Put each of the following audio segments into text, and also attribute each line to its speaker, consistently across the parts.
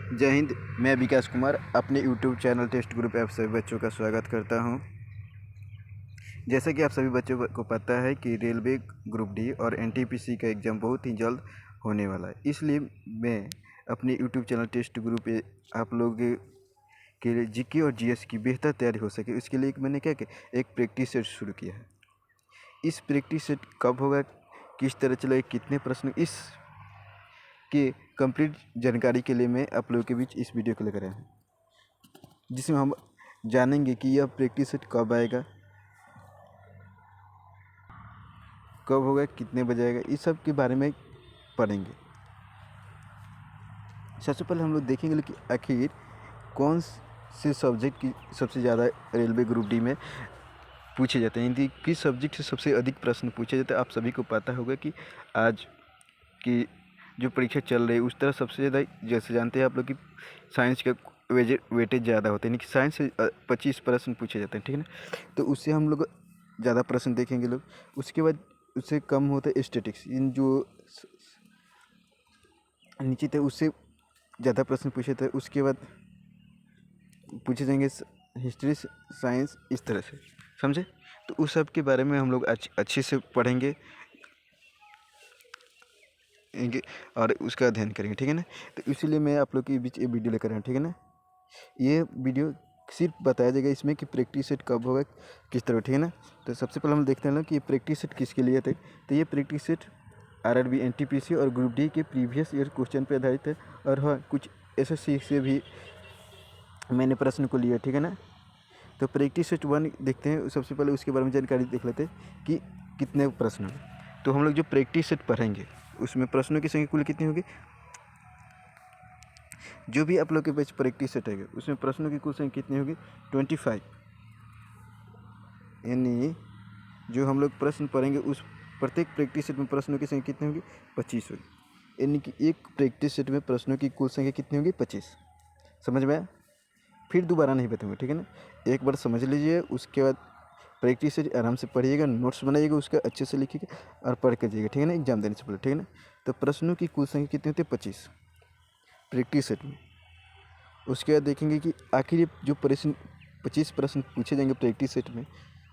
Speaker 1: जय हिंद। मैं विकास कुमार अपने YouTube channel test group app सभी बच्चों का स्वागत करता हूं। जैसा कि आप सभी बच्चों को पता है कि रेलवे ग्रुप डी और एनटीपीसी का एग्ज़ाम बहुत ही जल्द होने वाला है, इसलिए मैं अपने यूट्यूब चैनल टेस्ट ग्रुप पे आप लोगों के लिए जीके और जीएस की बेहतर तैयारी हो सके उसके लिए मैंने क्या किया, एक प्रैक्टिस सेट शुरू किया है। इस प्रैक्टिस सेट कब होगा, किस तरह चलेगा, कितने प्रश्न, इस के कंप्लीट जानकारी के लिए मैं आप लोगों के बीच इस वीडियो को लेकर आया हूँ, जिसमें हम जानेंगे कि यह प्रैक्टिस सेट कब आएगा, कब होगा, कितने बजे आएगा, इस सब के बारे में पढ़ेंगे। सबसे पहले हम लोग देखेंगे कि आखिर कौन से सब्जेक्ट की सबसे ज़्यादा रेलवे ग्रुप डी में पूछे जाते हैं, हिंदी किस सब्जेक्ट से सबसे अधिक प्रश्न पूछे जाते हैं। आप सभी को पता होगा कि आज की जो परीक्षा चल रही है उस तरह सबसे ज़्यादा, जैसे जानते हैं आप लोग कि साइंस का वेटेज ज़्यादा होता है, यानी कि साइंस से 25 प्रश्न पूछे जाते हैं, ठीक है ना। तो उससे हम लोग ज़्यादा प्रश्न देखेंगे लोग। उसके बाद उससे कम होता है स्टैटिक्स, इन जो नीचे थे उससे ज़्यादा प्रश्न पूछे थे। उसके बाद पूछे जाएंगे हिस्ट्री, साइंस, इस तरह से, समझे। तो उस सब के बारे में हम लोग अच्छे से पढ़ेंगे और उसका अध्ययन करेंगे, ठीक है ना। तो इसीलिए मैं आप लोग के बीच ये वीडियो लेकर आया, ठीक है ना। ये वीडियो सिर्फ बताया जाएगा इसमें कि प्रैक्टिस सेट कब होगा, किस तरह, ठीक है ना। तो सबसे पहले हम देखते हैं ना कि ये प्रैक्टिस सेट किसके लिए थे। तो ये प्रैक्टिस सेट आरआरबी, एनटीपीसी और ग्रुप डी के प्रीवियस ईयर क्वेश्चन पे आधारित है। और हाँ, कुछ एसएससी से भी मैंने प्रश्न को लिया, ठीक है ना। तो प्रैक्टिस सेट 1 देखते हैं। सबसे पहले उसके बारे में जानकारी देख लेते हैं कि कितने प्रश्न हैं। तो हम लोग जो प्रैक्टिस सेट पढ़ेंगे उसमें प्रश्नों की संख्या कुल कितनी होगी, जो भी आप लोग के पास प्रैक्टिस सेट है उसमें प्रश्नों की कुल संख्या कितनी होगी, 25। यानी जो हम लोग प्रश्न पढ़ेंगे उस प्रत्येक प्रैक्टिस सेट में प्रश्नों की संख्या कितनी होगी, 25 होगी। यानी कि एक प्रैक्टिस सेट में प्रश्नों की कुल संख्या कितनी होगी, 25। समझ में आया। फिर दोबारा नहीं बताऊँगा, ठीक है ना। एक बार समझ लीजिए, उसके बाद प्रैक्टिस सेट आराम से पढ़िएगा, नोट्स बनाइएगा, उसका अच्छे से लिखिएगा और पढ़ कर जाइएगा, ठीक है ना, एग्जाम देने से पहले, ठीक है ना। तो प्रश्नों की कुल संख्या कितनी होती है, 25 प्रैक्टिस सेट में। उसके बाद देखेंगे कि आखिर ये जो प्रश्न 25 प्रश्न पूछे जाएंगे प्रैक्टिस सेट में,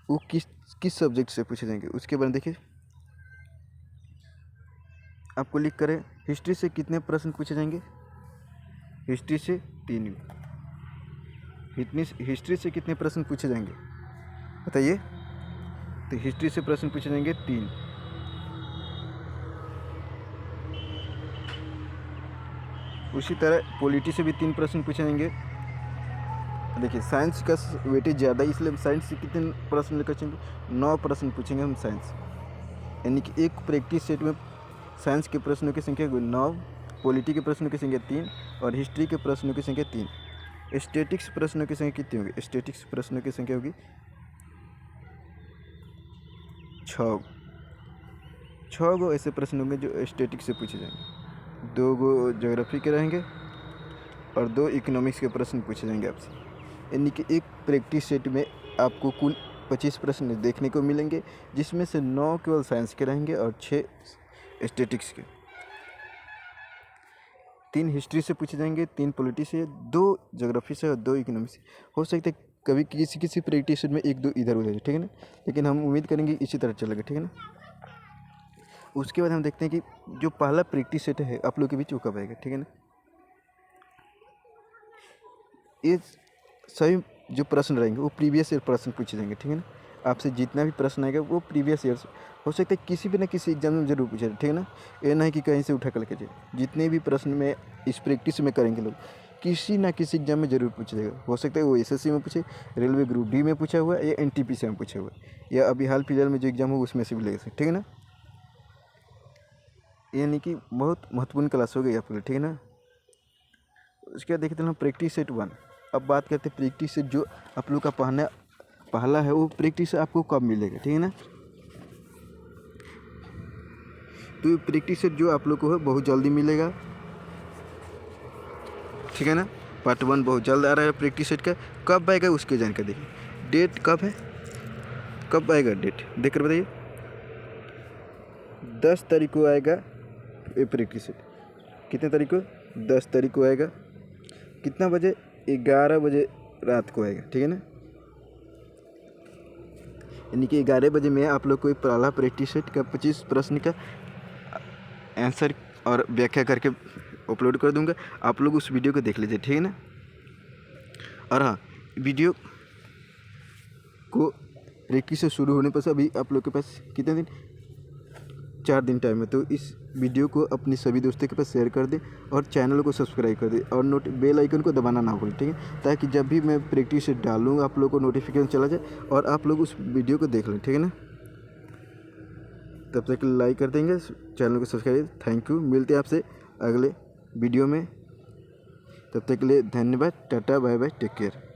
Speaker 1: वो किस सब्जेक्ट से पूछे जाएंगे। उसके बाद देखिए, आपको लिख करें हिस्ट्री से कितने प्रश्न पूछे जाएंगे, हिस्ट्री से 3। हिस्ट्री से कितने प्रश्न पूछे जाएंगे बताइए। तो हिस्ट्री से प्रश्न पूछे जाएंगे 3। उसी तरह पॉलिटी से भी 3 प्रश्न पूछे जाएंगे। देखिए, साइंस का वेटेज ज़्यादा है, इसलिए साइंस से कितने प्रश्न लेकर चलेंगे, 9 प्रश्न पूछेंगे हम साइंस। यानी कि एक प्रैक्टिस सेट में साइंस के प्रश्नों की संख्या 9, पॉलिटी के प्रश्नों की संख्या 3 और हिस्ट्री के प्रश्नों की संख्या 3। स्टैटिक्स प्रश्नों की संख्या कितनी होगी, स्टैटिक्स प्रश्नों की संख्या होगी 6 गो ऐसे प्रश्न होंगे जो स्टैटिक्स से पूछे जाएंगे। 2 गो ज्योग्राफी के रहेंगे और 2 इकोनॉमिक्स के प्रश्न पूछे जाएंगे आपसे। यानी कि एक प्रैक्टिस सेट में आपको कुल 25 प्रश्न देखने को मिलेंगे, जिसमें से 9 केवल साइंस के रहेंगे और 6 स्टैटिक्स के। 3 हिस्ट्री से पूछे जाएंगे, 3 पॉलिटी से, 2 ज्योग्राफी से और 2 इकोनॉमिक्स से। हो सकता है कभी किसी प्रैक्टिस सेट में 1-2 इधर उधर, ठीक है ना, लेकिन हम उम्मीद करेंगे इसी तरह चलेगा, ठीक है ना। उसके बाद हम देखते हैं कि जो पहला प्रैक्टिस सेट है आप लोग के बीच वो कब आएगा, ठीक है ना। ये सभी जो प्रश्न रहेंगे वो प्रीवियस ईयर प्रश्न पूछे जाएंगे, ठीक है ना। आपसे जितना भी प्रश्न आएगा वो प्रीवियस ईयर से हो सकता है, किसी भी ना किसी एग्जाम में जरूर पूछे, ठीक है ना। ये नहीं कि कहीं से उठा कर लेके जाए। जितने भी प्रश्न में इस प्रैक्टिस में करेंगे लोग, किसी ना किसी एग्जाम में जरूर पूछा जाएगा। हो सकता है वो एसएससी में पूछे, रेलवे ग्रुप डी में पूछा हुआ है, या एनटीपीसी में पूछा हुआ है, या अभी हाल फिलहाल में जो एग्जाम हो उसमें से भी ले सकते, ठीक है ना। यानी कि बहुत महत्वपूर्ण क्लास हो गई आप लोग, ठीक है ना। उसके बाद देखते हैं प्रैक्टिस सेट 1। अब बात करते हैं प्रैक्टिस सेट जो आप लोग का पहला है, वो प्रैक्टिस आपको कब मिलेगा, ठीक है ना। तो प्रैक्टिस सेट जो आप लोग को है बहुत जल्दी मिलेगा, ठीक है ना। पार्ट 1 बहुत जल्द आ रहा है प्रैक्टिस सेट का। कब आएगा उसकी जानकारी देखिए। डेट कब है, कब आएगा, डेट देखकर बताइए। 10 तारीख को आएगा ये प्रैक्टिस सेट। कितने तारीख को, 10 तारीख को आएगा। कितना बजे, 11 बजे रात को आएगा, ठीक है ना। यानी कि 11 बजे मैं आप लोग को एक पहला प्रैक्टिस सेट का 25 प्रश्न का आंसर और व्याख्या करके अपलोड कर दूंगा। आप लोग उस वीडियो को देख लीजिए, ठीक है ना। और हाँ, वीडियो को प्रैक्टिस से शुरू होने पर से अभी आप लोग के पास कितने दिन, 4 दिन टाइम है। तो इस वीडियो को अपने सभी दोस्तों के पास शेयर कर दें और चैनल को सब्सक्राइब कर दें और बेल आइकन को दबाना ना भूलें, ठीक है, ताकि जब भी मैं प्रैक्टिस सेट डालूँगा आप लोग को नोटिफिकेशन चला जाए और आप लोग उस वीडियो को देख लें, ठीक है ना। तब तक लाइक कर देंगे, चैनल को सब्सक्राइब। थैंक यू, मिलते हैं आपसे अगले वीडियो में। तब तक के लिए धन्यवाद, tata bye bye, take care.